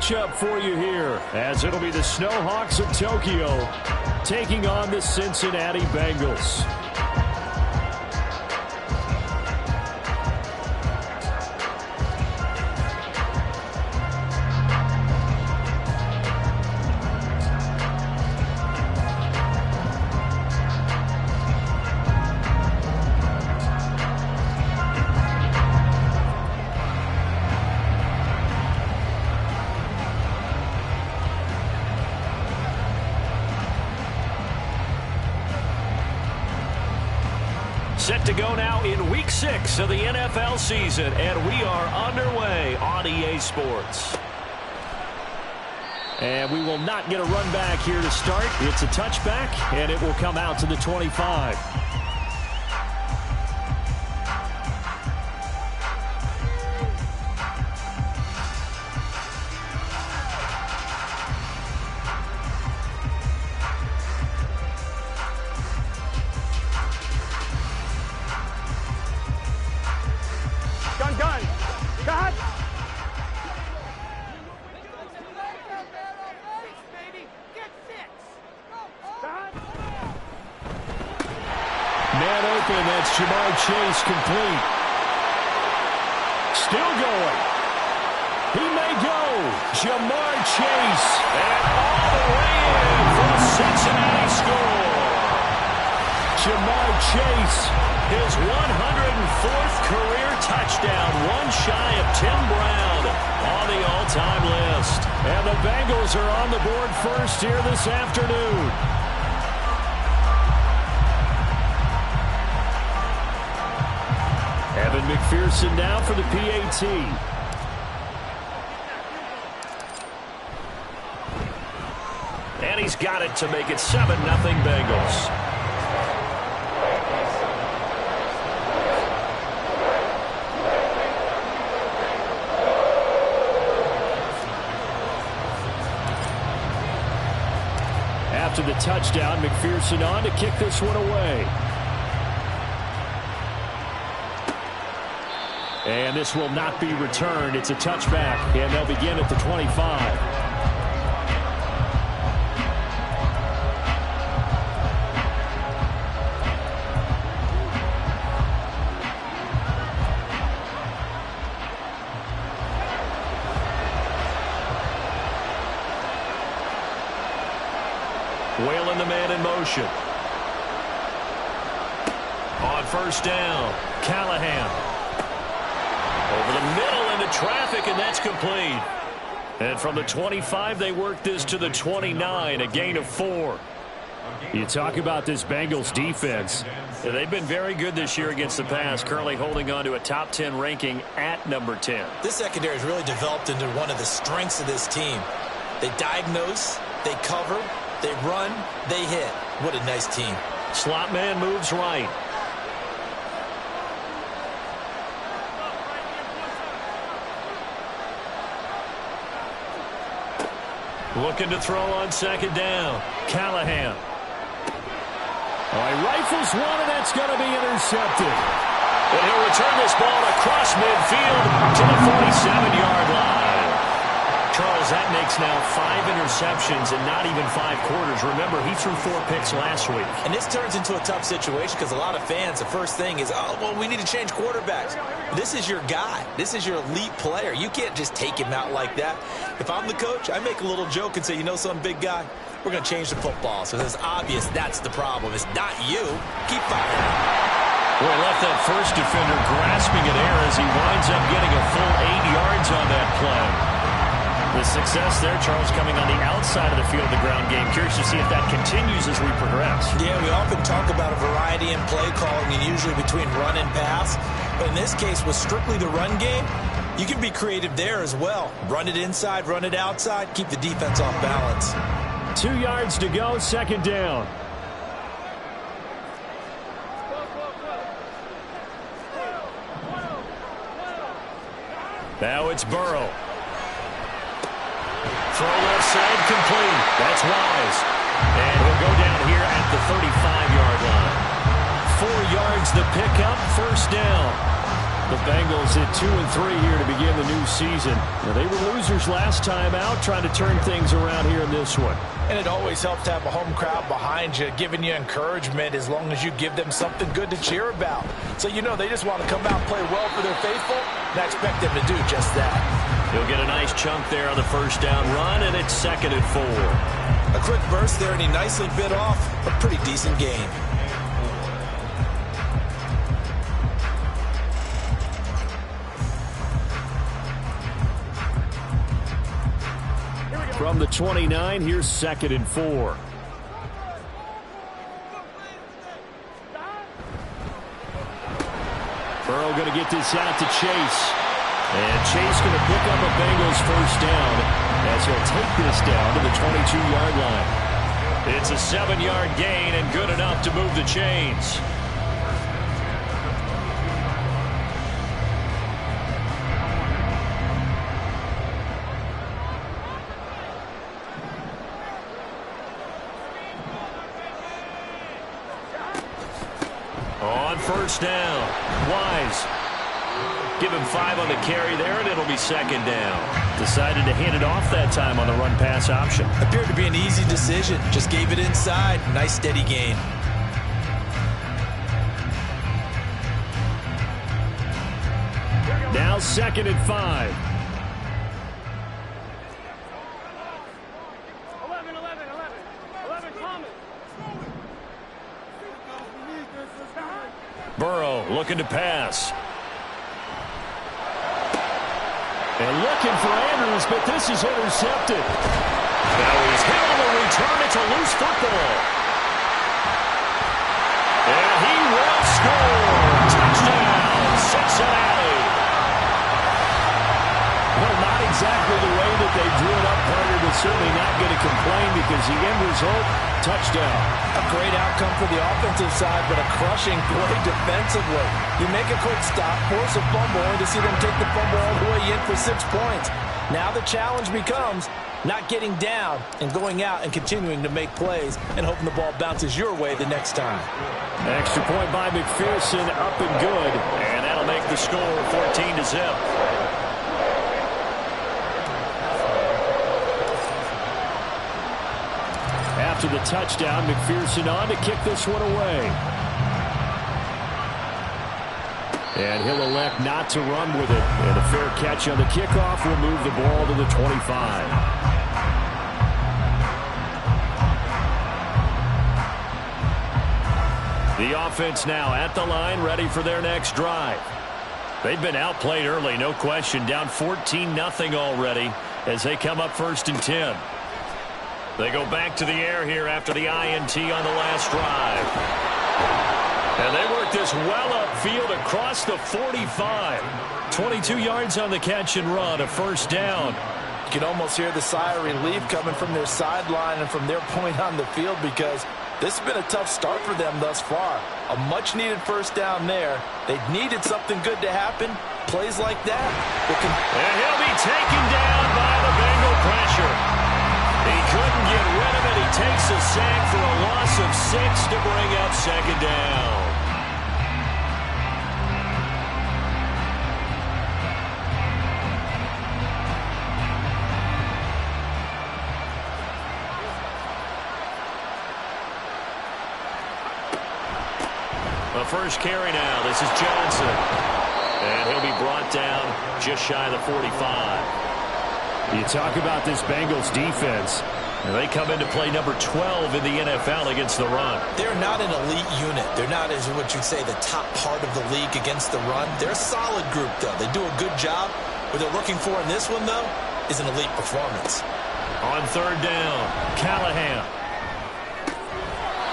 matchup for you here, as it'll be the Snowhawks of Tokyo taking on the Cincinnati Bengals. Set to go now in Week 6 of the NFL season, and we are underway on EA Sports. And we will not get a run back here to start. It's a touchback, and it will come out to the 25. Chase complete. Still going. He may go. Jamar Chase. And all the way in for a Cincinnati score. Jamar Chase. His 104th career touchdown. One shy of Tim Brown on the all-time list. And the Bengals are on the board first here this afternoon. Evan McPherson now for the PAT. And he's got it to make it 7-0 Bengals. After the touchdown, McPherson on to kick this one away. And this will not be returned. It's a touchback, and they'll begin at the 25. Wailing the man in motion. On first down, Callahan. Over the middle into traffic, and that's complete. And from the 25, they work this to the 29, a gain of 4. You talk about this Bengals defense. Yeah, they've been very good this year against the pass, currently holding on to a top 10 ranking at number 10. This secondary has really developed into one of the strengths of this team. They diagnose, they cover, they run, they hit. What a nice team. Slot man moves right. Looking to throw on second down. Callahan. He rifles one, and that's going to be intercepted. And he'll return this ball across midfield to the 47-yard line. Charles, that makes now 5 interceptions in not even 5 quarters. Remember, he threw 4 picks last week. And this turns into a tough situation because a lot of fans, the first thing is, oh, well, we need to change quarterbacks. This is your guy. This is your elite player. You can't just take him out like that. If I'm the coach, I make a little joke and say, you know something, big guy? We're going to change the football. So it's obvious that's the problem. It's not you. Keep firing. Boy, left that first defender grasping at air as he winds up getting a full 8 yards on that play. The success there, Charles, coming on the outside of the field, the ground game. Curious to see if that continues as we progress. Yeah, we often talk about a variety in play calling, and usually between run and pass. But in this case, with strictly the run game, you can be creative there as well. Run it inside, run it outside, keep the defense off balance. 2 yards to go, second down. Now it's Burrow. Throw left side, complete. That's Wise. And he'll go down here at the 35-yard line. 4 yards the pickup, first down. The Bengals at 2-3 here to begin the new season. Now, they were losers last time out, trying to turn things around here in this one. And it always helps to have a home crowd behind you, giving you encouragement as long as you give them something good to cheer about. So you know they just want to come out and play well for their faithful, and I expect them to do just that. He'll get a nice chunk there on the first down run, and it's 2nd and 4. A quick burst there, and he nicely bit off a pretty decent gain. From the 29, here's 2nd and 4. Burrow going to get this out to Chase. And Chase going to pick up a Bengals first down as he'll take this down to the 22-yard line. It's a 7-yard gain and good enough to move the chains. On first down, Wise. Give him 5 on the carry there, and it'll be 2nd down. Decided to hand it off that time on the run-pass option. Appeared to be an easy decision. Just gave it inside. Nice steady gain. Now 2nd and 5. Burrow looking to pass. And looking for Andrews, but this is intercepted. Now he's hit on the return. It's a loose football. And he will score. Touchdown, Cincinnati. Well, not exactly the way that they drew it up, partner, but certainly not going to complain because the end result, touchdown. A great outcome for the offensive side, but a crushing play defensively. You make a quick stop, force a fumble, and to see them take the fumble all the way in for 6 points. Now the challenge becomes not getting down and going out and continuing to make plays and hoping the ball bounces your way the next time. Extra point by McPherson, up and good. And that'll make the score 14-0. After the touchdown, McPherson on to kick this one away. And he'll elect not to run with it. And a fair catch on the kickoff will move the ball to the 25. The offense now at the line, ready for their next drive. They've been outplayed early, no question. Down 14-0 already as they come up 1st and 10. They go back to the air here after the INT on the last drive. And they work this well upfield across the 45. 22 yards on the catch and run, a first down. You can almost hear the sigh of relief coming from their sideline and from their point on the field because this has been a tough start for them thus far. A much-needed first down there. They needed something good to happen. Plays like that. And he'll be taken down by the Bengal pressure. He couldn't get rid of it. He takes a sack for a loss of 6 to bring up 2nd down. The first carry now. This is Johnson. And he'll be brought down just shy of the 45. You talk about this Bengals defense. And they come into play number 12 in the NFL against the run. They're not an elite unit. They're not, as what you'd say, the top part of the league against the run. They're a solid group, though. They do a good job. What they're looking for in this one, though, is an elite performance. On 3rd down, Callahan.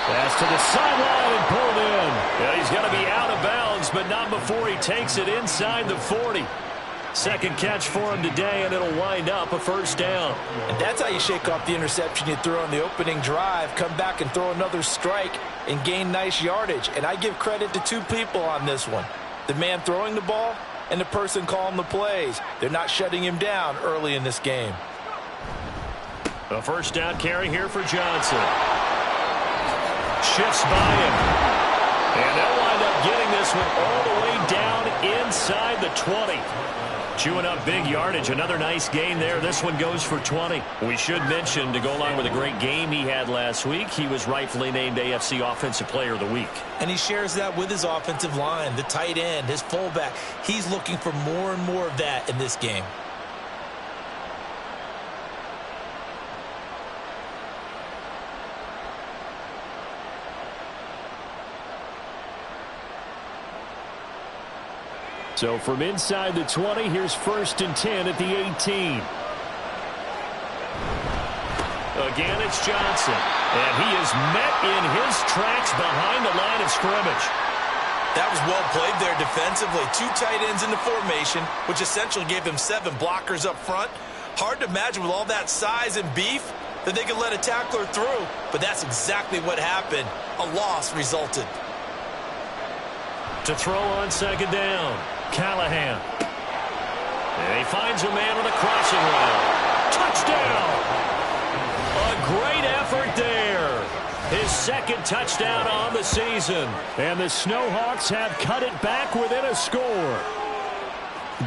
Pass to the sideline and pulled in. Yeah, he's going to be out of bounds, but not before he takes it inside the 40. Second catch for him today, and it'll wind up a first down. And that's how you shake off the interception you threw on the opening drive, come back and throw another strike and gain nice yardage. And I give credit to 2 people on this one. The man throwing the ball and the person calling the plays. They're not shutting him down early in this game. A first down carry here for Johnson. Shifts by him. And they'll wind wind up getting this one all the way down inside the 20. Chewing up big yardage. Another nice gain there. This one goes for 20. We should mention, to go along with a great game he had last week, he was rightfully named AFC Offensive Player of the Week. And he shares that with his offensive line, the tight end, his fullback. He's looking for more and more of that in this game. So from inside the 20, here's 1st and 10 at the 18. Again, it's Johnson. And he is met in his tracks behind the line of scrimmage. That was well played there defensively. 2 tight ends in the formation, which essentially gave them 7 blockers up front. Hard to imagine with all that size and beef that they could let a tackler through. But that's exactly what happened. A loss resulted. To throw on 2nd down. Callahan. And he finds a man on the crossing route. Touchdown! A great effort there. His 2nd touchdown on the season. And the Snowhawks have cut it back within a score.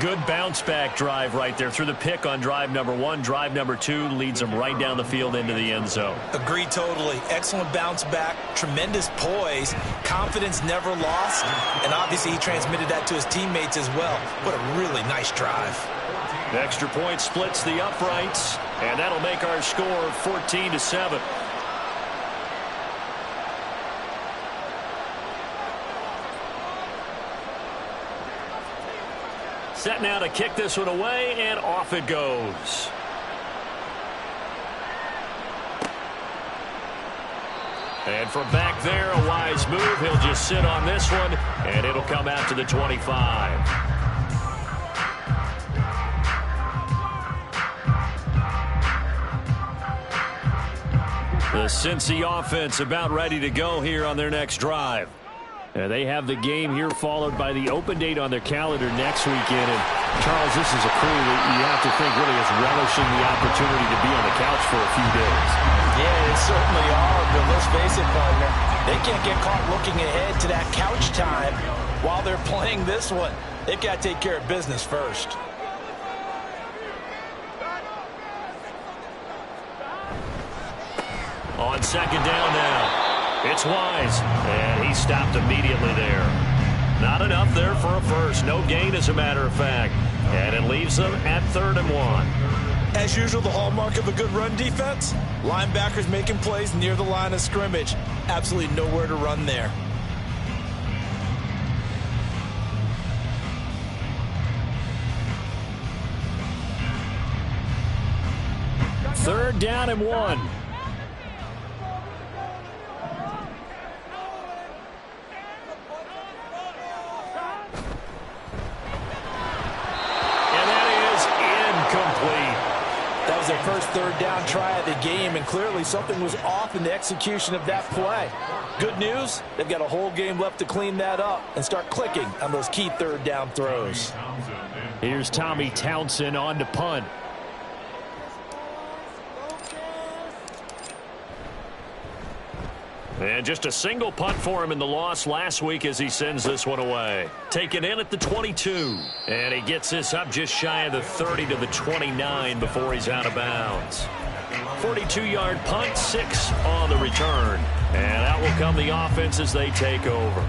Good bounce-back drive right there. Through the pick on drive number 1. Drive number 2 leads them right down the field into the end zone. Agree totally. Excellent bounce back. Tremendous poise. Confidence never lost. And obviously he transmitted that to his teammates as well. What a really nice drive. The extra point splits the uprights. And that'll make our score 14-7. Set now to kick this one away, and off it goes. And from back there, a wise move. He'll just sit on this one, and it'll come out to the 25. The Cincy offense about ready to go here on their next drive. They have the game here followed by the open date on their calendar next weekend. And Charles, this is a crew that you have to think really is relishing the opportunity to be on the couch for a few days. Yeah, they certainly are, but let's face it, partner. They can't get caught looking ahead to that couch time while they're playing this one. They've got to take care of business first. On 2nd down now. It's Wise, and he stopped immediately there. Not enough there for a first. No gain, as a matter of fact. And it leaves them at 3rd and 1. As usual, the hallmark of a good run defense, linebackers making plays near the line of scrimmage. Absolutely nowhere to run there. Third down and 1. Their first 3rd down try of the game, and clearly something was off in the execution of that play. Good news, they've got a whole game left to clean that up and start clicking on those key 3rd down throws. Here's Tommy Townsend on to punt. And just a single punt for him in the loss last week as he sends this one away. Taken in at the 22. And he gets this up just shy of the 30 to the 29 before he's out of bounds. 42-yard punt, 6 on the return. And out will come the offense as they take over.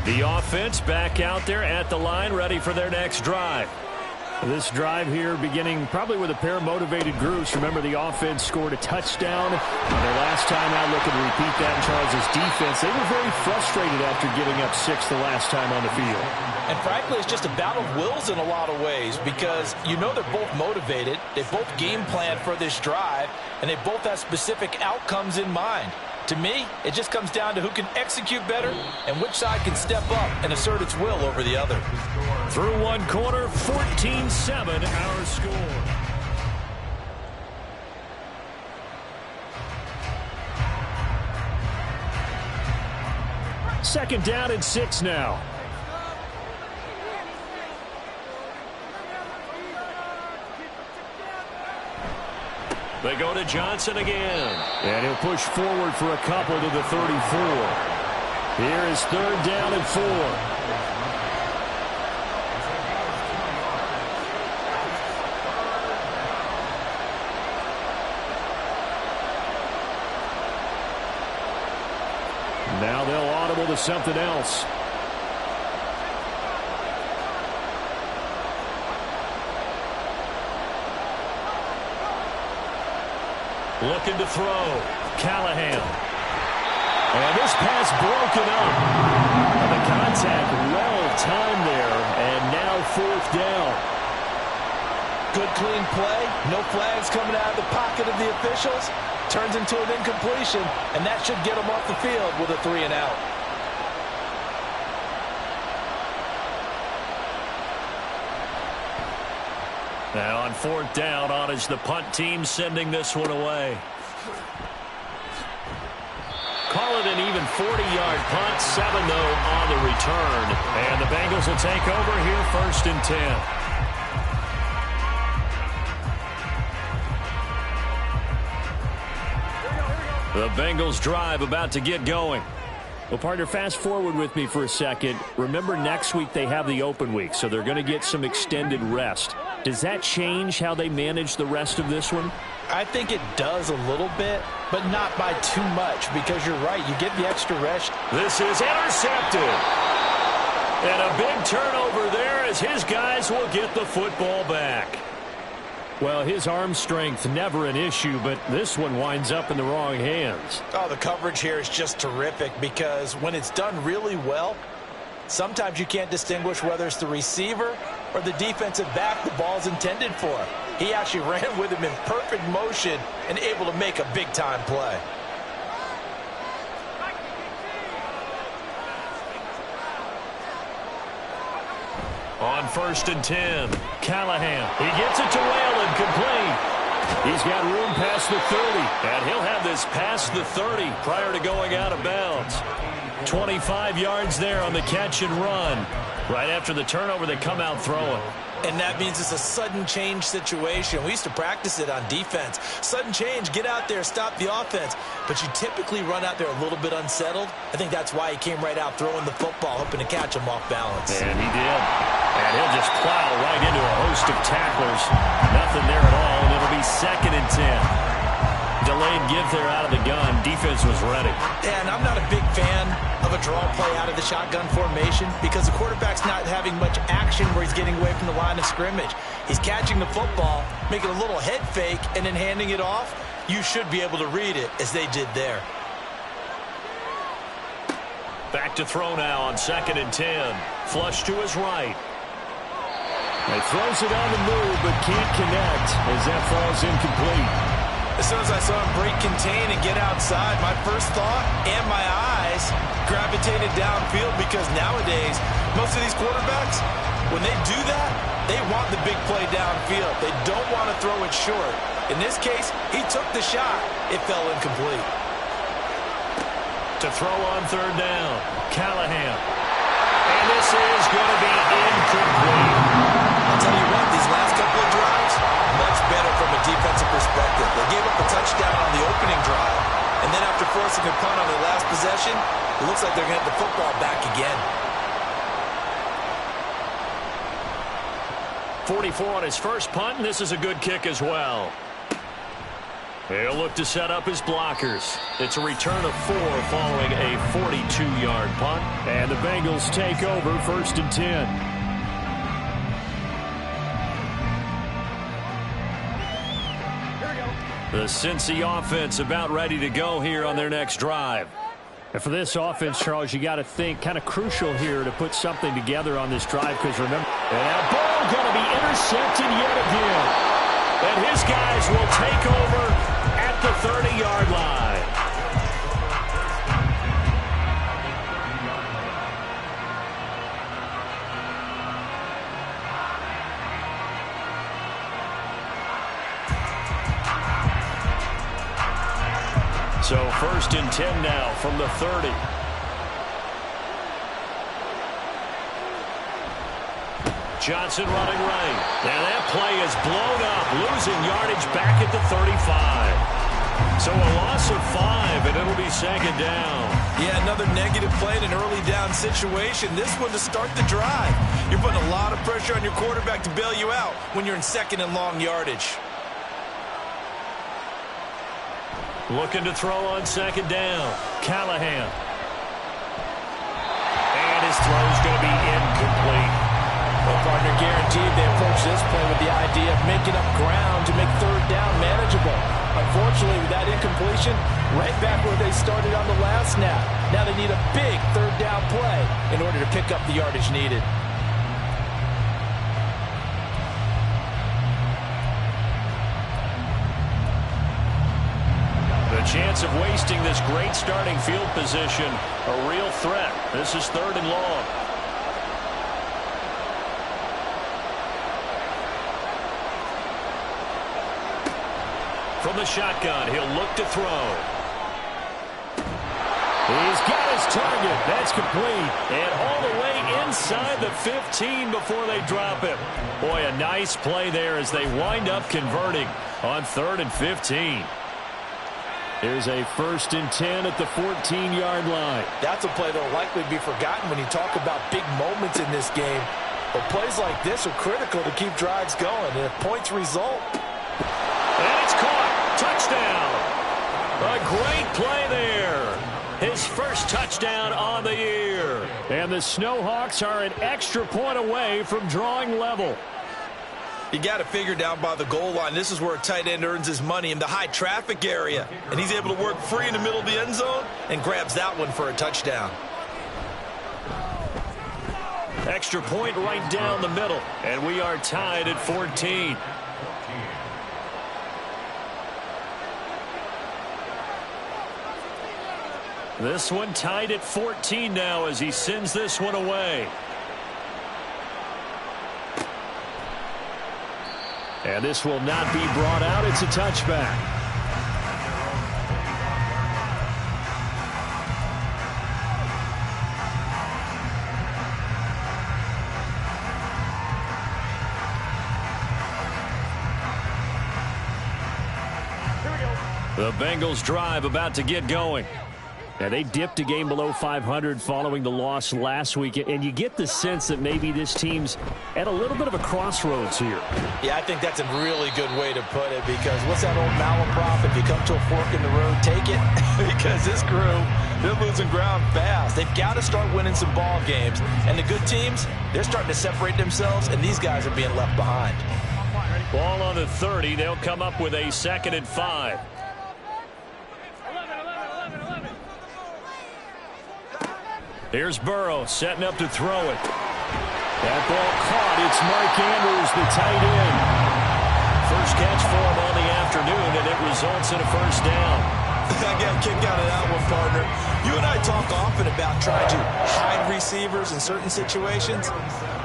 The offense back out there at the line, ready for their next drive. This drive here beginning probably with a pair of motivated groups. Remember, the offense scored a touchdown on their last time out. Looking to repeat that in Charles's defense. They were very frustrated after giving up 6 the last time on the field. And frankly, it's just a battle of wills in a lot of ways, because you know they're both motivated. They both game planned for this drive, and they both have specific outcomes in mind. To me, it just comes down to who can execute better and which side can step up and assert its will over the other. Through one quarter, 14-7 our score. Second down and 6 now. They go to Johnson again. And he'll push forward for a couple to the 34. Here is 3rd down and 4. Now they'll audible to something else. Looking to throw. Callahan. And this pass broken up. And the contact well timed there. And now 4th down. Good clean play. No flags coming out of the pocket of the officials. Turns into an incompletion. And that should get them off the field with a 3 and out. Now on 4th down, on is the punt team sending this one away. Call it an even 40-yard punt, 7 though on the return. And the Bengals will take over here 1st and 10. The Bengals drive about to get going. Well, partner, fast forward with me for a second. Remember, next week they have the open week, so they're going to get some extended rest. Does that change how they manage the rest of this one? I think it does a little bit, but not by too much, because you're right. You get the extra rest. This is intercepted. And a big turnover there as his guys will get the football back. Well, his arm strength, never an issue, but this one winds up in the wrong hands. Oh, the coverage here is just terrific, because when it's done really well, sometimes you can't distinguish whether it's the receiver or the defensive back the ball's intended for. He actually ran with him in perfect motion and able to make a big-time play. On 1st and 10, Callahan. He gets it to Whalen, complete. He's got room past the 30. And he'll have this past the 30 prior to going out of bounds. 25 yards there on the catch and run. Right after the turnover, they come out throwing. And that means it's a sudden change situation. We used to practice it on defense. Sudden change, get out there, stop the offense. But you typically run out there a little bit unsettled. I think that's why he came right out throwing the football, hoping to catch him off balance. And he did. And he'll just plow right into a host of tacklers. Nothing there at all, and it'll be 2nd and 10. Delayed give there out of the gun. Defense was ready. And I'm not a big fan of a draw play out of the shotgun formation because the quarterback's not having much action where he's getting away from the line of scrimmage. He's catching the football, making a little head fake, and then handing it off. You should be able to read it as they did there. Back to throw now on 2nd and 10. Flush to his right. He throws it on the move but can't connect as that falls incomplete. As soon as I saw him break contain and get outside, my first thought and my eyes gravitated downfield because nowadays, most of these quarterbacks, when they do that, they want the big play downfield. They don't want to throw it short. In this case, he took the shot. It fell incomplete. To throw on 3rd down, Callahan. And this is going to be incomplete. I'll tell you what, these last couple of drives, much better from a defensive perspective. They gave up a touchdown on the opening drive, and then after forcing a punt on their last possession, it looks like they're going to have the football back again. 44 on his first punt, and this is a good kick as well. He'll look to set up his blockers. It's a return of 4 following a 42-yard punt. And the Bengals take over 1st and 10. The Cincy offense about ready to go here on their next drive. And for this offense, Charles, you got to think kind of crucial here to put something together on this drive because remember, and that ball going to be intercepted yet again. And his guys will take over at the 30-yard line. So 1st and 10 now from the 30. Johnson running right. And that play is blown up, losing yardage back at the 35. So a loss of 5, and it'll be second down. Yeah, another negative play in an early down situation. This one to start the drive. You're putting a lot of pressure on your quarterback to bail you out when you're in second and long yardage. Looking to throw on second down. Callahan. And his throw's going to be incomplete. Well, partner, guaranteed they approach this play with the idea of making up ground to make third down manageable. Unfortunately, with that incompletion, right back where they started on the last snap. Now they need a big third down play in order to pick up the yardage needed. The chance of wasting this great starting field position, a real threat. This is third and long. From the shotgun, he'll look to throw. He's got his target. That's complete. And all the way inside the 15 before they drop him. Boy, a nice play there as they wind up converting on 3rd and 15. Here's a 1st and 10 at the 14-yard line. That's a play that will likely be forgotten when you talk about big moments in this game. But plays like this are critical to keep drives going. And if points result. And it's caught. Touchdown. A great play there. His first touchdown on the year. And the Snowhawks are an extra point away from drawing level. You got to figure down by the goal line. This is where a tight end earns his money in the high traffic area. And he's able to work free in the middle of the end zone and grabs that one for a touchdown. Extra point right down the middle. And we are tied at 14. This one tied at 14 now as he sends this one away. And this will not be brought out. It's a touchback. The Bengals drive about to get going. Now, they dipped a game below 500 following the loss last week, and you get the sense that maybe this team's at a little bit of a crossroads here. Yeah, I think that's a really good way to put it, because what's that old malaprop? If you come to a fork in the road, take it. Because this crew, they're losing ground fast. They've got to start winning some ball games. And the good teams, they're starting to separate themselves, and these guys are being left behind. Ball on the 30. They'll come up with a 2nd and 5. Here's Burrow setting up to throw it. That ball caught. It's Mark Andrews, the tight end. First catch for him on the afternoon, and it results in a first down. I got a kick out of that one, partner. You and I talk often about trying to hide receivers in certain situations,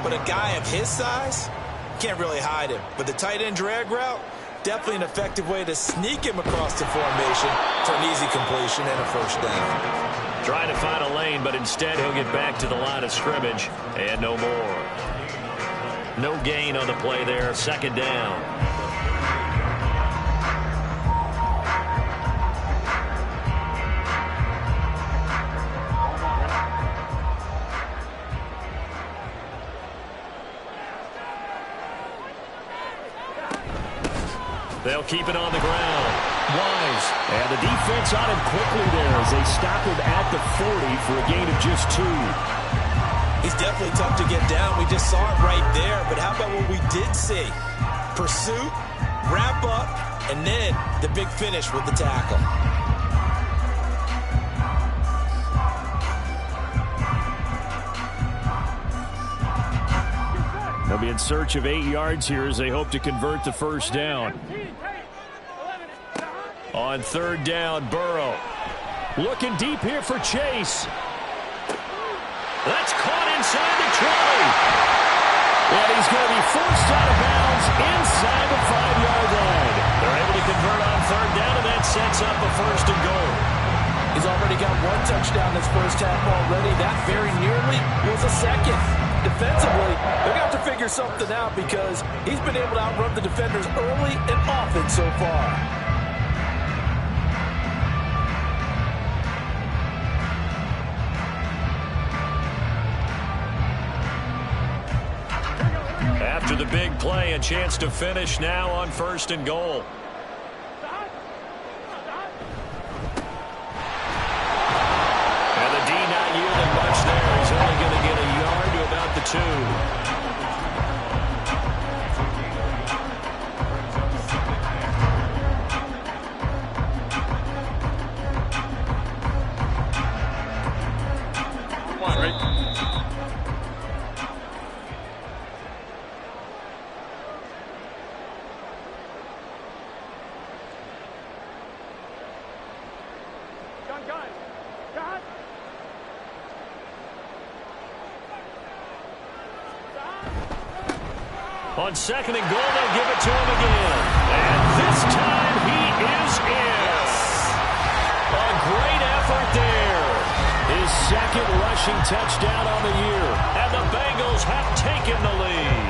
but a guy of his size can't really hide him. But the tight end drag route, definitely an effective way to sneak him across the formation for an easy completion and a first down. Trying to find a lane, but instead he'll get back to the line of scrimmage, and no more. No gain on the play there, 2nd down. They'll keep it on the ground. Wise. And the defense on him quickly there as they stop him at the 40 for a gain of just 2. He's definitely tough to get down. We just saw it right there. But how about what we did see? Pursuit, wrap up, and then the big finish with the tackle. They'll be in search of 8 yards here as they hope to convert the first down. On 3rd down, Burrow. Looking deep here for Chase. That's caught inside the 20. And he's going to be forced out of bounds inside the 5-yard line. They're able to convert on 3rd down, and that sets up a 1st and goal. He's already got one touchdown this first half already. That very nearly was a second. Defensively, they're going to have to figure something out because he's been able to outrun the defenders early and often so far. After the big play, a chance to finish now on 1st and goal. And the D not yielding much there. He's only going to get a yard to about the 2. On 2nd and goal, they'll give it to him again. And this time he is in. A great effort there. His 2nd rushing touchdown on the year. And the Bengals have taken the lead.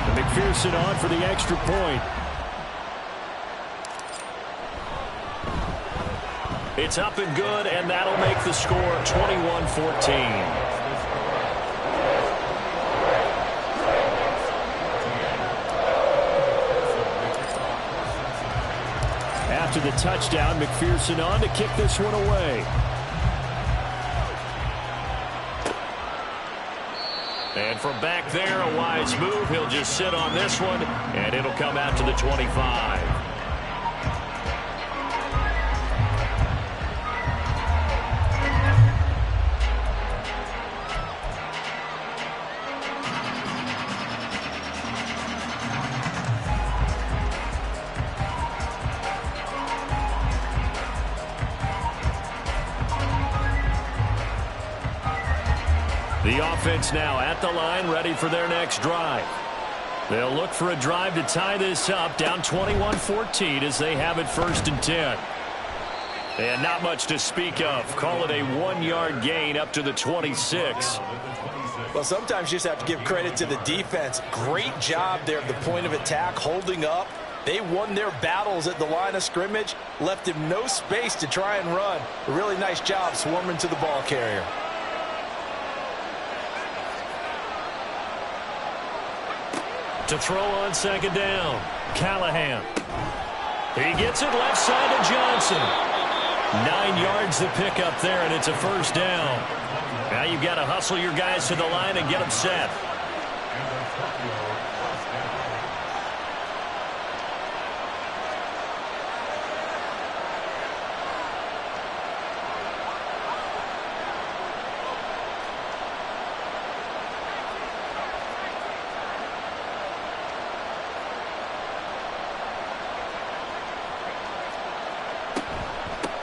And McPherson on for the extra point. It's up and good, and that'll make the score 21-14. After the touchdown, McPherson on to kick this one away. And from back there, a wise move. He'll just sit on this one, and it'll come out to the 25. The offense now at the line, ready for their next drive. They'll look for a drive to tie this up, down 21-14 as they have it 1st and 10. And not much to speak of. Call it a 1-yard gain up to the 26. Well, sometimes you just have to give credit to the defense. Great job there at the point of attack, holding up. They won their battles at the line of scrimmage, left him no space to try and run. A really nice job swarming to the ball carrier. To throw on 2nd down, Callahan. He gets it left side to Johnson. 9 yards to pick up there, and it's a 1st down. Now you've got to hustle your guys to the line and get them set.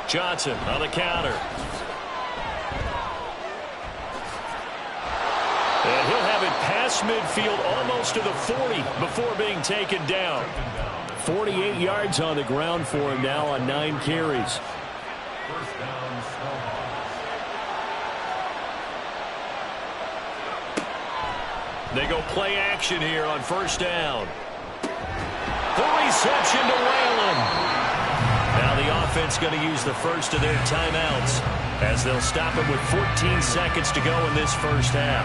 Johnson on the counter. And he'll have it past midfield almost to the 40 before being taken down. 48 yards on the ground for him now on 9 carries. They go play action here on 1st down. The reception to Whalen. Now the offense going to use the first of their timeouts as they'll stop it with 14 seconds to go in this 1st half.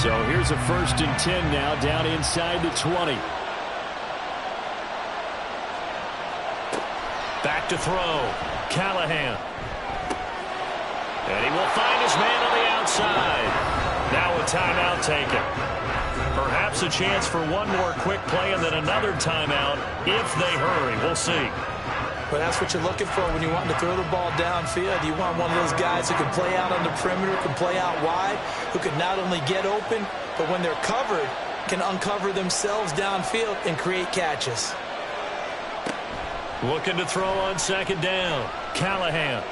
So here's a 1st and 10 now down inside the 20. Back to throw. Callahan. And he will find his man on the outside. Now a timeout taken. Perhaps a chance for one more quick play and then another timeout if they hurry. We'll see. But that's what you're looking for when you want to throw the ball downfield. You want one of those guys who can play out on the perimeter, can play out wide, who can not only get open, but when they're covered, can uncover themselves downfield and create catches. Looking to throw on 2nd down. Callahan.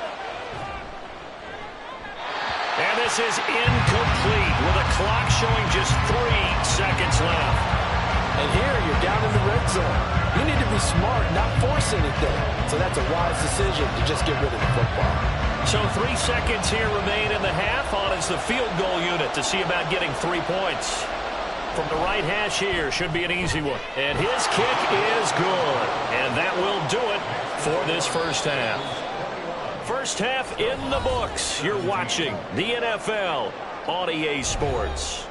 And this This is incomplete with a clock showing just 3 seconds left. And here you're down in the red zone. You need to be smart, not force anything. So that's a wise decision to just get rid of the football. So 3 seconds here remain in the half. On is the field goal unit to see about getting 3 points. From the right hash here, should be an easy one. And his kick is good. And that will do it for this first half. First half in the books. You're watching the NFL on EA Sports.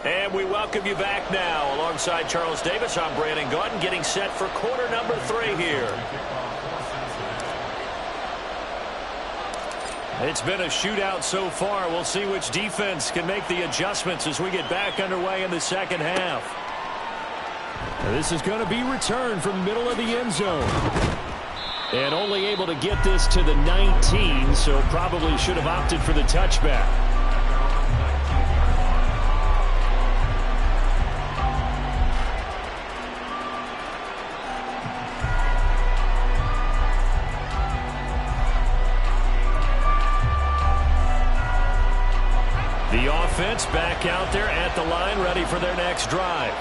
And we welcome you back now. Alongside Charles Davis, I'm Brandon Gaudin, getting set for quarter number 3 here. It's been a shootout so far. We'll see which defense can make the adjustments as we get back underway in the second half. This is going to be returned from the middle of the end zone. And only able to get this to the 19, so probably should have opted for the touchback. Back out there at the line, ready for their next drive.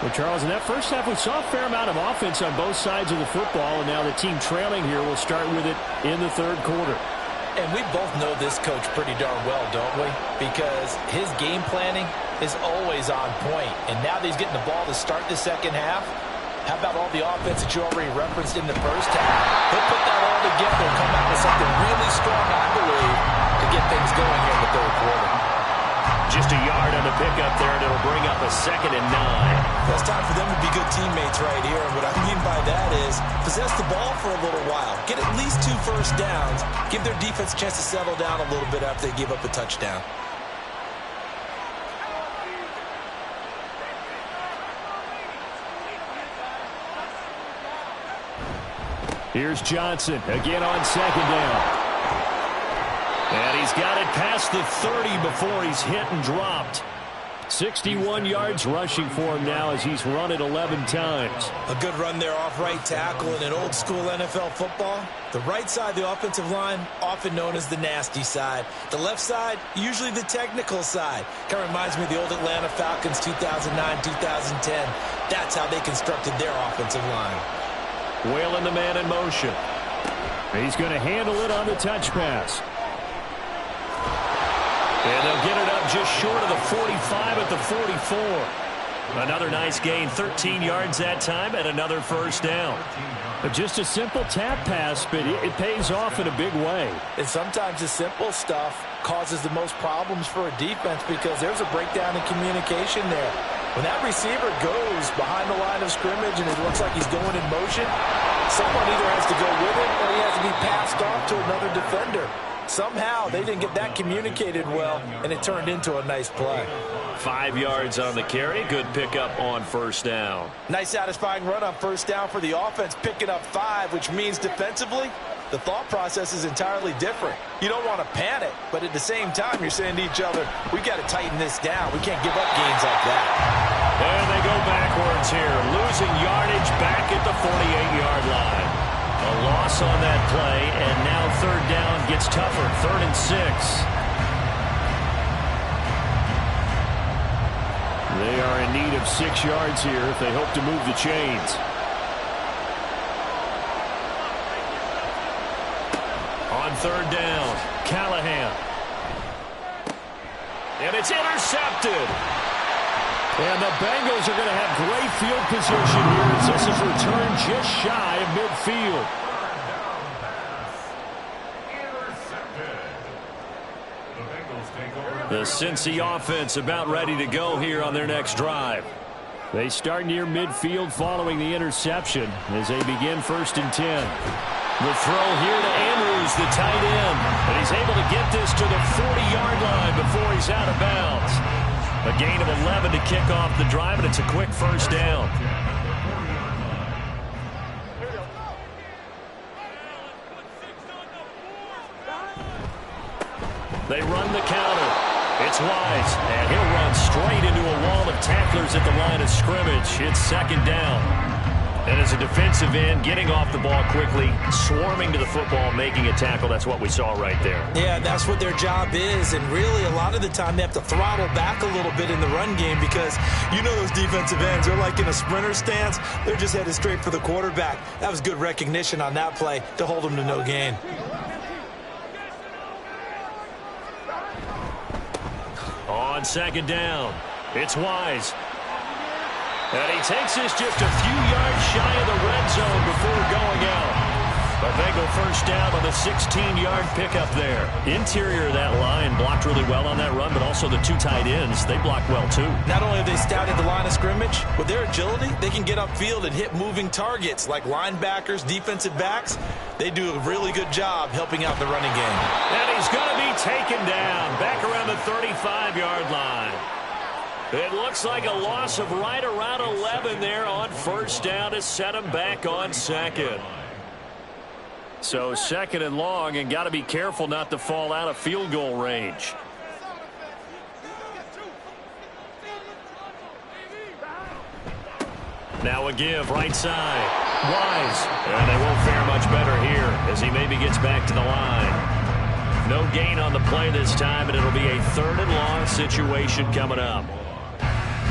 Well, Charles, in that first half, we saw a fair amount of offense on both sides of the football, and now the team trailing here will start with it in the third quarter. And we both know this coach pretty darn well, don't we? Because his game planning is always on point. And now that he's getting the ball to start the second half, how about all the offense that you already referenced in the first half? He'll put that all together and come out with something really strong, I believe, to get things going here in the third quarter. Just a yard on the pickup there, and it'll bring up a 2nd and 9. Well, it's time for them to be good teammates right here. And what I mean by that is possess the ball for a little while. Get at least 2 first downs. Give their defense a chance to settle down a little bit after they give up a touchdown. Here's Johnson again on 2nd down. And he's got it past the 30 before he's hit and dropped. 61 yards rushing for him now as he's run it 11 times. A good run there off right tackle in an old school NFL football. The right side of the offensive line, often known as the nasty side. The left side, usually the technical side. Kind of reminds me of the old Atlanta Falcons 2009, 2010. That's how they constructed their offensive line. Wailing the man in motion. He's going to handle it on the touch pass. And they'll get it up just short of the 45 at the 44. Another nice gain, 13 yards that time, and another first down. But just a simple tap pass, but it pays off in a big way. And sometimes the simple stuff causes the most problems for a defense because there's a breakdown in communication there. When that receiver goes behind the line of scrimmage and it looks like he's going in motion, someone either has to go with it or he has to be passed off to another defender. Somehow they didn't get that communicated well, and it turned into a nice play. 5 yards on the carry. Good pickup on first down. Nice satisfying run on first down for the offense, picking up 5, which means defensively, the thought process is entirely different. You don't want to panic, but at the same time, you're saying to each other, we got to tighten this down. We can't give up games like that. And they go backwards here, losing yardage back at the 48-yard line. A loss on that play, and now third down gets tougher. 3rd and 6. They are in need of 6 yards here if they hope to move the chains. On third down, Callahan. And it's intercepted. And the Bengals are going to have great field position here as this is returned just shy of midfield. The Cincy offense about ready to go here on their next drive. They start near midfield following the interception as they begin 1st and 10. The throw here to Andrews, the tight end. And he's able to get this to the 40-yard line before he's out of bounds. A gain of 11 to kick off the drive, and it's a quick first down. They run the counter. It's Wise, and he'll run straight into a wall of tacklers at the line of scrimmage. It's second down. And as a defensive end, getting off the ball quickly, swarming to the football, making a tackle, that's what we saw right there. Yeah, that's what their job is, and really a lot of the time they have to throttle back a little bit in the run game because you know those defensive ends, they're like in a sprinter stance. They're just headed straight for the quarterback. That was good recognition on that play to hold them to no gain. On second down, it's Wise. And he takes this just a few yards shy of the red zone before going out. A Bengal first down on the 16-yard pickup there. Interior of that line blocked really well on that run, but also the two tight ends, they blocked well too. Not only have they scouted the line of scrimmage, with their agility, they can get upfield and hit moving targets like linebackers, defensive backs. They do a really good job helping out the running game. And he's going to be taken down back around the 35-yard line. It looks like a loss of right around 11 there on first down to set him back on second. So second and long, and got to be careful not to fall out of field goal range. Now a give right side. Wise. And they won't fare much better here as he maybe gets back to the line. No gain on the play this time, and it'll be a third and long situation coming up.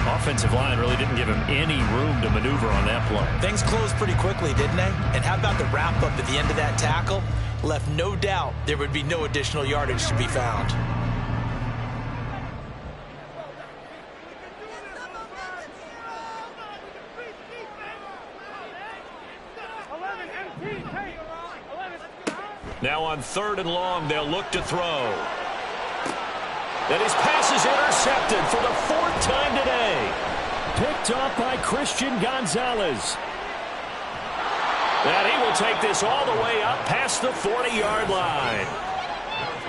Offensive line really didn't give him any room to maneuver on that play. Things closed pretty quickly, didn't they? And how about the wrap-up at the end of that tackle? Left no doubt there would be no additional yardage to be found. Now on third and long, they'll look to throw. And his pass is intercepted for the fourth time today. Picked off by Christian Gonzalez. And he will take this all the way up past the 40-yard line.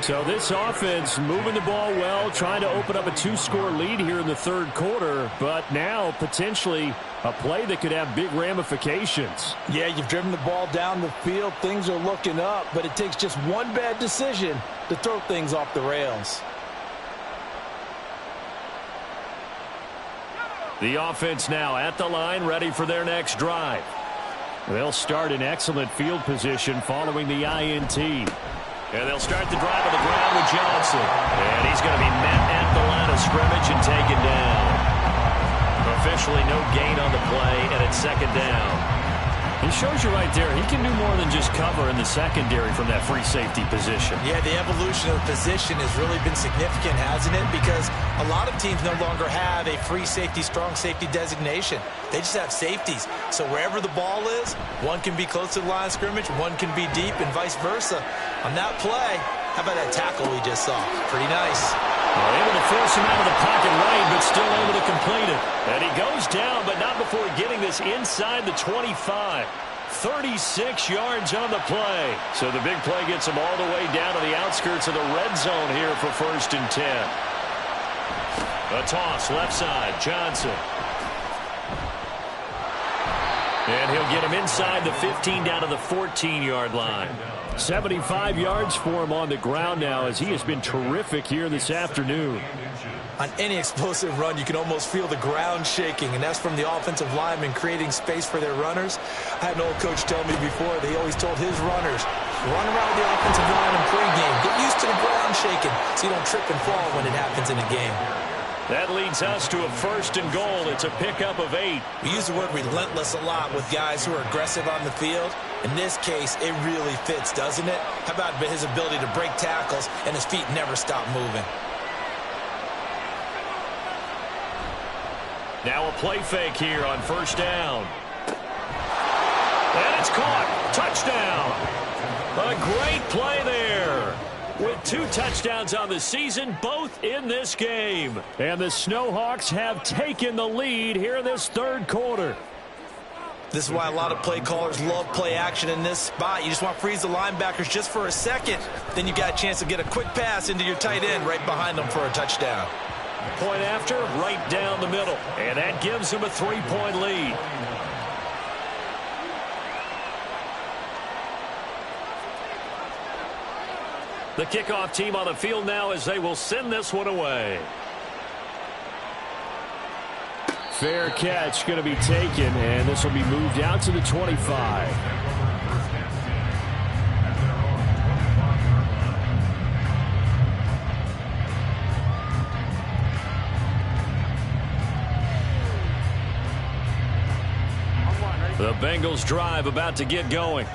So this offense moving the ball well, trying to open up a two-score lead here in the third quarter, but now potentially a play that could have big ramifications. Yeah, you've driven the ball down the field. Things are looking up, but it takes just one bad decision to throw things off the rails. The offense now at the line, ready for their next drive. They'll start in excellent field position following the INT. And they'll start the drive on the ground with Johnson. And he's going to be met at the line of scrimmage and taken down. Officially no gain on the play, and it's second down. He shows you right there, he can do more than just cover in the secondary from that free safety position. Yeah, the evolution of the position has really been significant, hasn't it? Because a lot of teams no longer have a free safety, strong safety designation. They just have safeties. So wherever the ball is, one can be close to the line of scrimmage, one can be deep, and vice versa. On that play, how about that tackle we just saw? Pretty nice. Well, able to force him out of the pocket right, but still able to complete it. And he goes down, but not before getting this inside the 25. 36 yards on the play. So the big play gets him all the way down to the outskirts of the red zone here for first and 10. A toss left side, Johnson. And he'll get him inside the 15 down to the 14-yard line. 75 yards for him on the ground now as he has been terrific here this afternoon. On any explosive run, you can almost feel the ground shaking, and that's from the offensive linemen creating space for their runners. I had an old coach tell me before, they always told his runners, run around the offensive line in pregame. Get used to the ground shaking so you don't trip and fall when it happens in a game. That leads us to a first and goal. It's a pickup of 8. We use the word relentless a lot with guys who are aggressive on the field. In this case, it really fits, doesn't it? How about his ability to break tackles and his feet never stop moving? Now a play fake here on first down. And it's caught. Touchdown. A great play there. With 2 touchdowns on the season, both in this game. And the Snowhawks have taken the lead here in this third quarter. This is why a lot of play callers love play action in this spot. You just want to freeze the linebackers just for a second. Then you got a chance to get a quick pass into your tight end right behind them for a touchdown. Point after, right down the middle. And that gives him a 3-point lead. The kickoff team on the field now as they will send this one away. Fair catch going to be taken, and this will be moved out to the 25. The Bengals drive about to get going.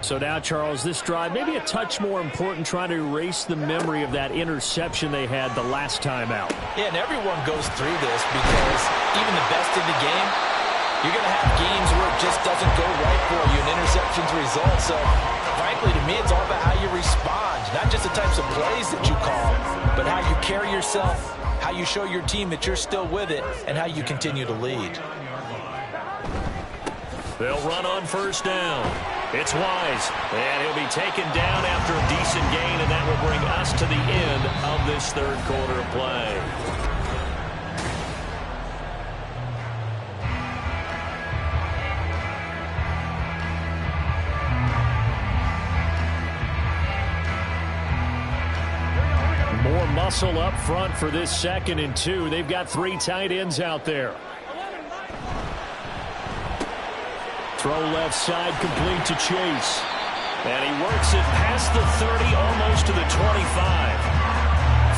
So now, Charles, this drive maybe a touch more important, trying to erase the memory of that interception they had the last time out. Yeah, and everyone goes through this because even the best in the game, you're going to have games where it just doesn't go right for you, and interceptions result. So, frankly, to me, it's all about how you respond, not just the types of plays that you call, but how you carry yourself, how you show your team that you're still with it, and how you continue to lead. They'll run on first down. It's Wise, and he'll be taken down after a decent gain, and that will bring us to the end of this third quarter of play. More muscle up front for this 2nd and 2. They've got 3 tight ends out there. Throw left side, complete to Chase. And he works it past the 30, almost to the 25.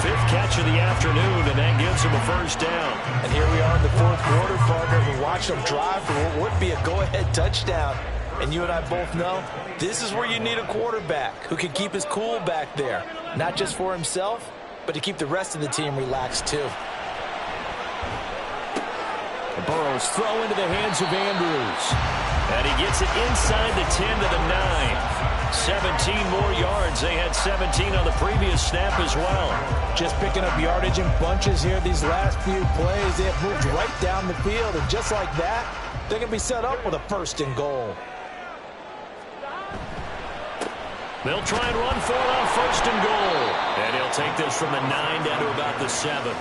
5th catch of the afternoon, and that gives him a first down. And here we are in the 4th quarter, partner. We watch them drive for what would be a go-ahead touchdown. And you and I both know this is where you need a quarterback who can keep his cool back there. Not just for himself, but to keep the rest of the team relaxed too. Burrow's throw into the hands of Andrews. And he gets it inside the 10 to the 9. 17 more yards. They had 17 on the previous snap as well. Just picking up yardage in bunches here these last few plays. They have moved right down the field, and just like that, they're going to be set up with a 1st and goal. They'll try and run for it on 1st and goal. And he'll take this from the 9 down to about the 7.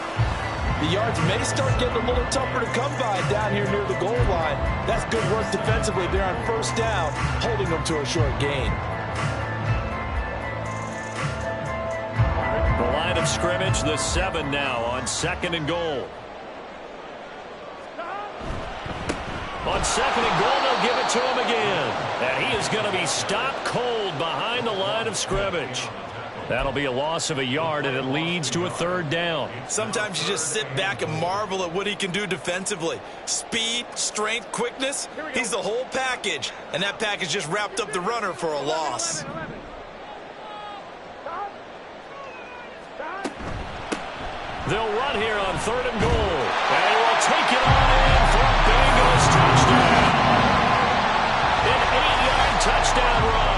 The yards may start getting a little tougher to come by down here near the goal line. That's good work defensively there on 1st down, holding them to a short gain. The line of scrimmage, the 7 now on 2nd and goal. On 2nd and goal, they'll give it to him again. And he is going to be stopped cold behind the line of scrimmage. That'll be a loss of a yard, and it leads to a 3rd down. Sometimes you just sit back and marvel at what he can do defensively. Speed, strength, quickness, he's the whole package. And that package just wrapped up the runner for a loss. They'll run here on 3rd and goal. And he will take it on in for a Bengals touchdown. An 8-yard touchdown run.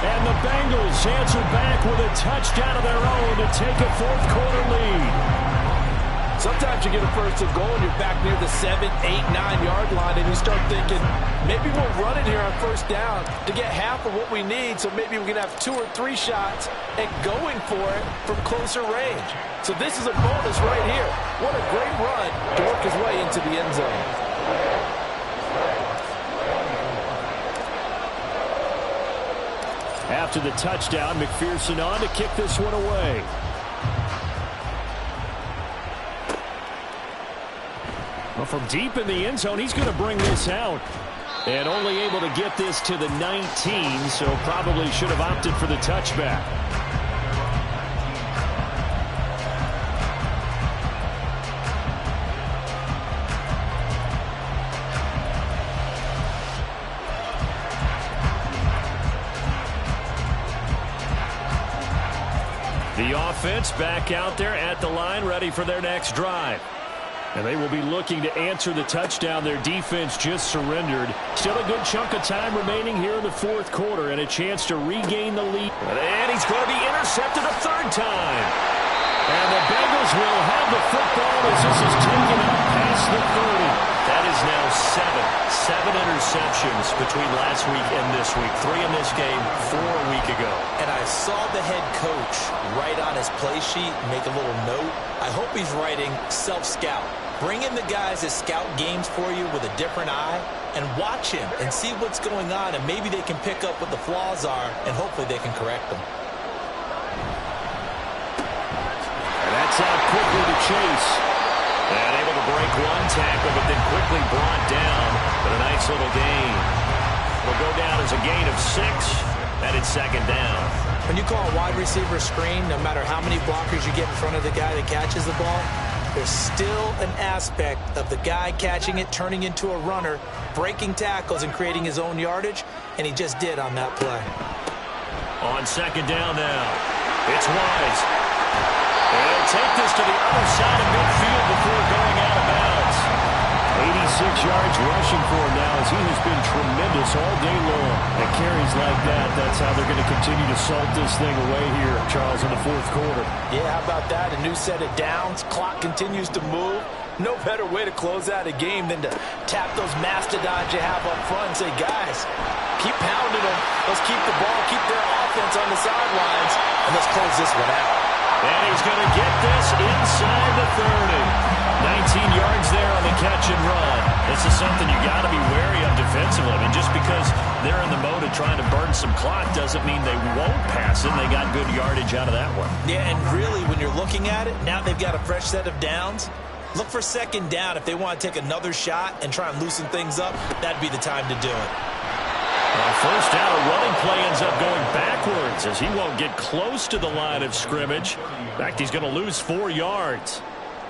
And the Bengals answer back with a touchdown of their own to take a 4th quarter lead. Sometimes you get a 1st and goal and you're back near the 7, 8, 9-yard line, and you start thinking, maybe we'll run it here on 1st down to get half of what we need, so maybe we can have 2 or 3 shots and going for it from closer range. So this is a bonus right here. What a great run to work his way into the end zone. After the touchdown, McPherson on to kick this one away. Well, from deep in the end zone, he's going to bring this out. And only able to get this to the 19, so probably should have opted for the touchback. The offense back out there at the line, ready for their next drive. And they will be looking to answer the touchdown their defense just surrendered. Still a good chunk of time remaining here in the 4th quarter and a chance to regain the lead. And he's going to be intercepted a 3rd time. And the Bengals will have the football as this is taken up past the 30. That is now 7 interceptions between last week and this week. 3 in this game, 4 a week ago. And I saw the head coach write on his play sheet, make a little note. I hope he's writing self-scout. Bring in the guys that scout games for you with a different eye and watch him and see what's going on, and maybe they can pick up what the flaws are, and hopefully they can correct them. And that's out quickly to Chase. And able to break one tackle, but then quickly brought down with a nice little gain. Will go down as a gain of 6, and it's second down. When you call a wide receiver screen, no matter how many blockers you get in front of the guy that catches the ball, there's still an aspect of the guy catching it, turning into a runner, breaking tackles and creating his own yardage, and he just did on that play. On second down now, it's Wise. And he'll take this to the other side of midfield before going out of bounds. 86 yards rushing for him now as he has been tremendous all day long. And carries like that, that's how they're going to continue to salt this thing away here, Charles, in the fourth quarter. Yeah, how about that? A new set of downs. Clock continues to move. No better way to close out a game than to tap those mastodons you have up front and say, guys, keep pounding them. Let's keep the ball, keep their offense on the sidelines, and let's close this one out. And he's going to get this inside the 30. 19 yards there on the catch and run. This is something you got to be wary of defensively. I mean, just because they're in the mode of trying to burn some clock doesn't mean they won't pass it. They got good yardage out of that one. Yeah, and really, when you're looking at it, now they've got a fresh set of downs. Look for second down. If they want to take another shot and try and loosen things up, that'd be the time to do it. First down, a running play ends up going backwards as he won't get close to the line of scrimmage. In fact, he's going to lose 4 yards.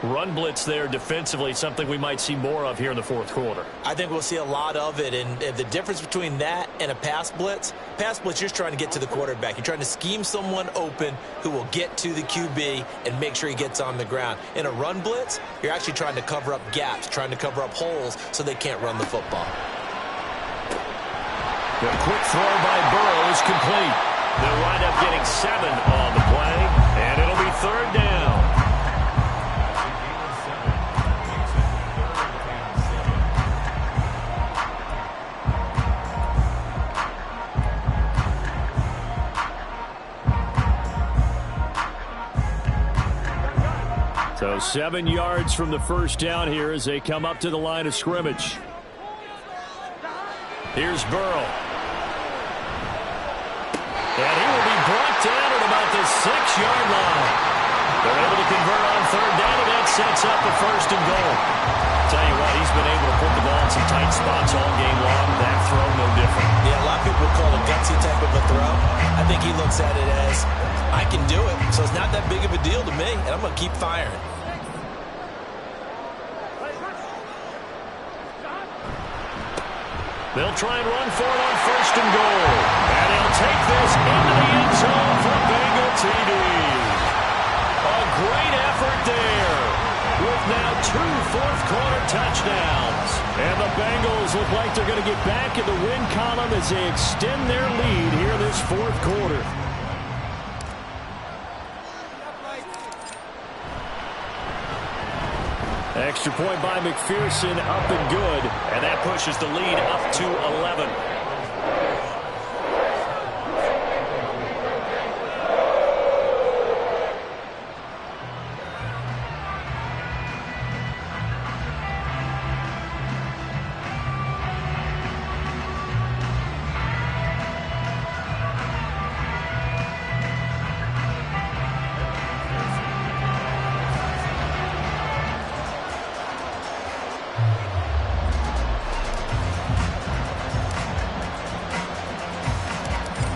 Run blitz there defensively, something we might see more of here in the fourth quarter. I think we'll see a lot of it, and the difference between that and a pass blitz, you're just trying to get to the quarterback. You're trying to scheme someone open who will get to the QB and make sure he gets on the ground. In a run blitz, you're actually trying to cover up gaps, trying to cover up holes so they can't run the football. The quick throw by Burrow is complete. They'll wind up getting 7 on the play, and it'll be third down. So 7 yards from the first down here as they come up to the line of scrimmage. Here's Burrow. And he will be brought down at about the 6-yard line. They're able to convert on third down, and that sets up the first and goal. Tell you what, he's been able to put the ball in some tight spots all game long. That throw, no different. Yeah, a lot of people call it a gutsy type of a throw. I think he looks at it as, I can do it, so it's not that big of a deal to me, and I'm going to keep firing. They'll try and run for it on first and goal. And he'll take this into the end zone for Bengal TD. A great effort there with now 2 fourth-quarter touchdowns. And the Bengals look like they're going to get back in the win column as they extend their lead here this fourth quarter. Extra point by McPherson, up and good. And that pushes the lead up to 11.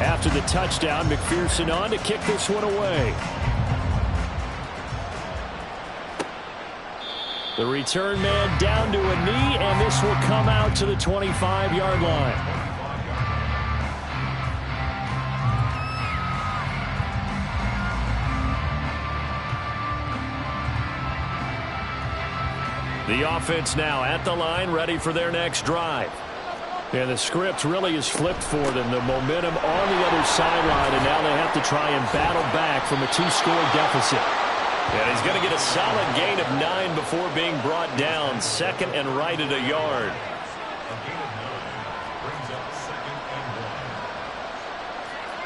After the touchdown, McPherson on to kick this one away. The return man down to a knee, and this will come out to the 25-yard line. The offense now at the line, ready for their next drive. And the script really is flipped for them. The momentum on the other sideline, and now they have to try and battle back from a 2-score deficit. And he's going to get a solid gain of 9 before being brought down. Second and right at a yard.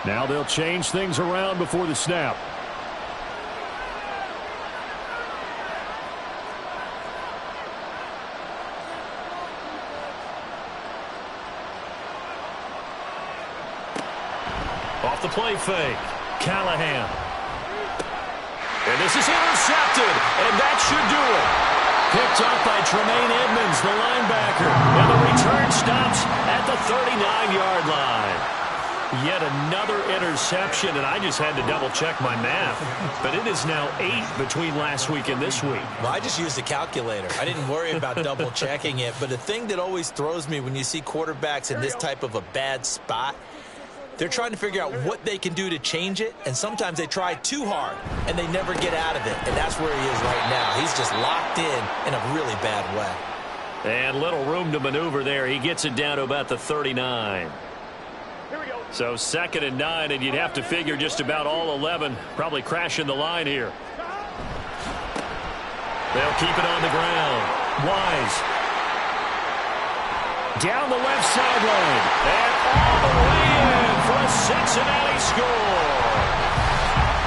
Now they'll change things around before the snap. Off the play fake. Callahan. And this is intercepted. And that should do it. Picked up by Tremaine Edmonds, the linebacker. And the return stops at the 39-yard line. Yet another interception, and I just had to double-check my math. But it is now 8 between last week and this week. Well, I just used a calculator. I didn't worry about double-checking it. But the thing that always throws me when you see quarterbacks in this type of a bad spot, they're trying to figure out what they can do to change it, and sometimes they try too hard, and they never get out of it. And that's where he is right now. He's just locked in a really bad way. And little room to maneuver there. He gets it down to about the 39. So 2nd and 9, and you'd have to figure just about all 11 probably crashing the line here. They'll keep it on the ground. Wise. Down the left sideline. And all the way in for a Cincinnati score.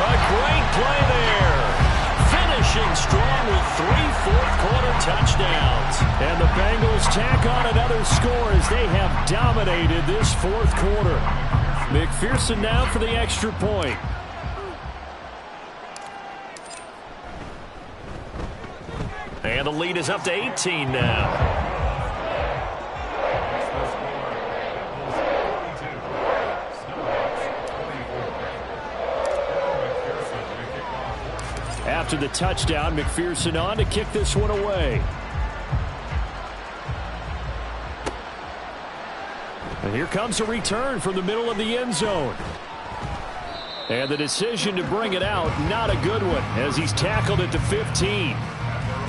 A great play there. Finishing strong with 3 fourth-quarter touchdowns. And the Bengals tack on another score as they have dominated this fourth quarter. McPherson now for the extra point. And the lead is up to 18 now. After the touchdown, McPherson on to kick this one away. And here comes a return from the middle of the end zone. And the decision to bring it out, not a good one, as he's tackled at the 15.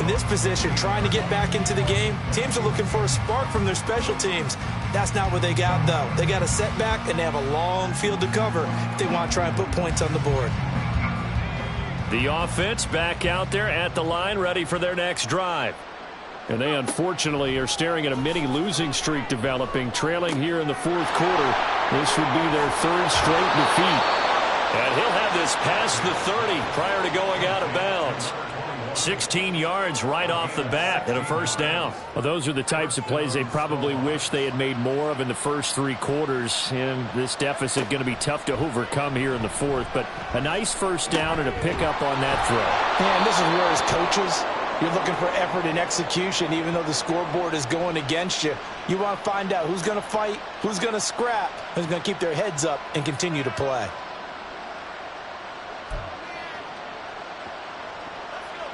In this position, trying to get back into the game, teams are looking for a spark from their special teams. That's not what they got, though. They got a setback, and they have a long field to cover if they want to try and put points on the board. The offense back out there at the line, ready for their next drive. And they unfortunately are staring at a mini losing streak developing, trailing here in the fourth quarter. This would be their 3rd straight defeat. And he'll have this past the 30 prior to going out of bounds. 16 yards right off the bat and a first down. Well, those are the types of plays they probably wish they had made more of in the first 3 quarters. And this deficit going to be tough to overcome here in the fourth. But a nice first down and a pickup on that throw. And this is where as coaches, you're looking for effort and execution, even though the scoreboard is going against you. You want to find out who's going to fight, who's going to scrap, who's going to keep their heads up and continue to play.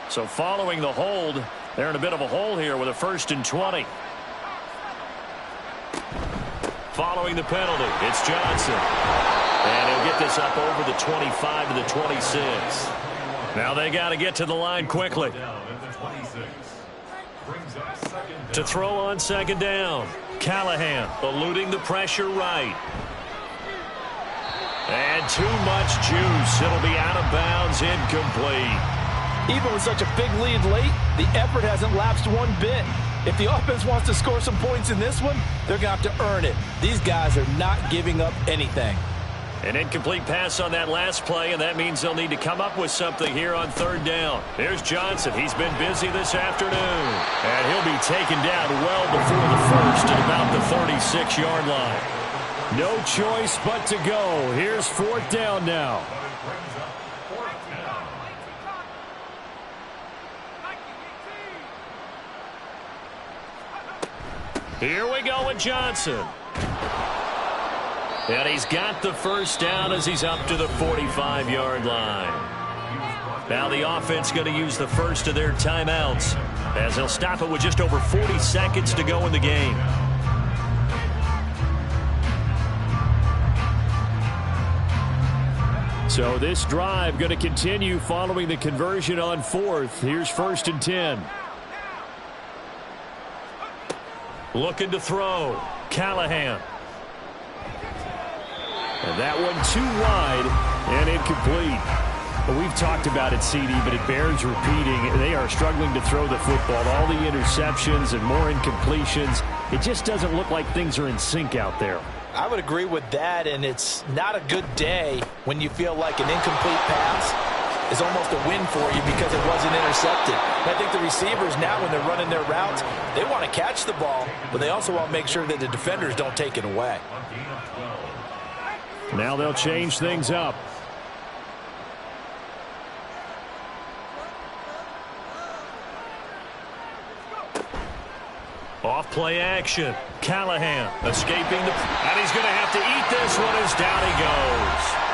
So following the hold, they're in a bit of a hole here with a 1st and 20. Following the penalty, it's Johnson. And he'll get this up over the 25 to the 26. Now they got to get to the line quickly. To throw on 2nd down. Callahan eluding the pressure right. And too much juice. It'll be out of bounds, incomplete. Even with such a big lead late, the effort hasn't lapsed one bit. If the offense wants to score some points in this one, they're going to have to earn it. These guys are not giving up anything. An incomplete pass on that last play, and that means they'll need to come up with something here on 3rd down. Here's Johnson. He's been busy this afternoon. And he'll be taken down well before the first at about the 36-yard line. No choice but to go. Here's 4th down now. Here we go with Johnson. And he's got the first down as he's up to the 45-yard line. Now the offense going to use the first of their timeouts as they'll stop it with just over 40 seconds to go in the game. So this drive going to continue following the conversion on 4th. Here's 1st and 10. Looking to throw. Callahan. And that one too wide and incomplete. Well, we've talked about it, CD, but it bears repeating. They are struggling to throw the football. All the interceptions and more incompletions. It just doesn't look like things are in sync out there. I would agree with that, and it's not a good day when you feel like an incomplete pass is almost a win for you because it wasn't intercepted. And I think the receivers now, when they're running their routes, they want to catch the ball, but they also want to make sure that the defenders don't take it away. Now they'll change things up. Off play action. Callahan escaping and he's going to have to eat this one as down he goes.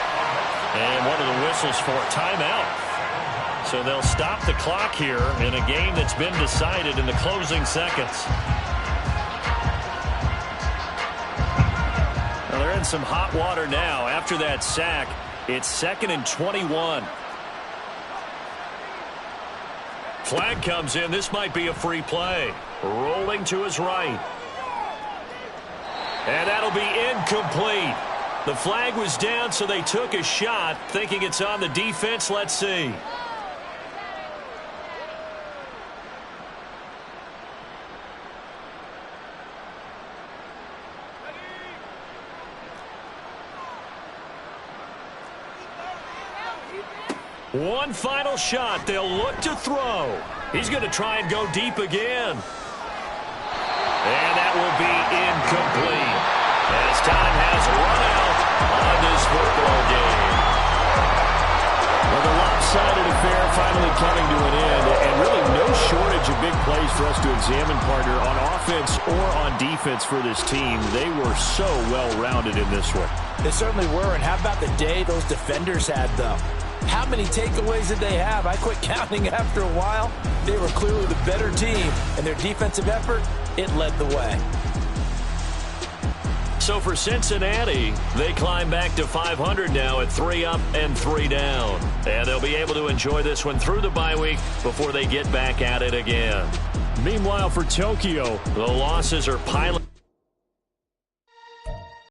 And one of the whistles for timeout. So they'll stop the clock here in a game that's been decided in the closing seconds. Well, they're in some hot water now. After that sack, it's 2nd and 21. Flag comes in. This might be a free play. Rolling to his right. And that'll be incomplete. The flag was down, so they took a shot, thinking it's on the defense. Let's see. One final shot. They'll look to throw. He's going to try and go deep again. And that will be incomplete as time has run out on this football game. Well, the lopsided affair finally coming to an end, and really no shortage of big plays for us to examine, partner, on offense or on defense for this team. They were so well-rounded in this one. They certainly were, and how about the day those defenders had, though? How many takeaways did they have? I quit counting after a while. They were clearly the better team, and their defensive effort, it led the way. So for Cincinnati, they climb back to 500 now at 3 up and 3 down. And they'll be able to enjoy this one through the bye week before they get back at it again. Meanwhile, for Tokyo, the losses are piling.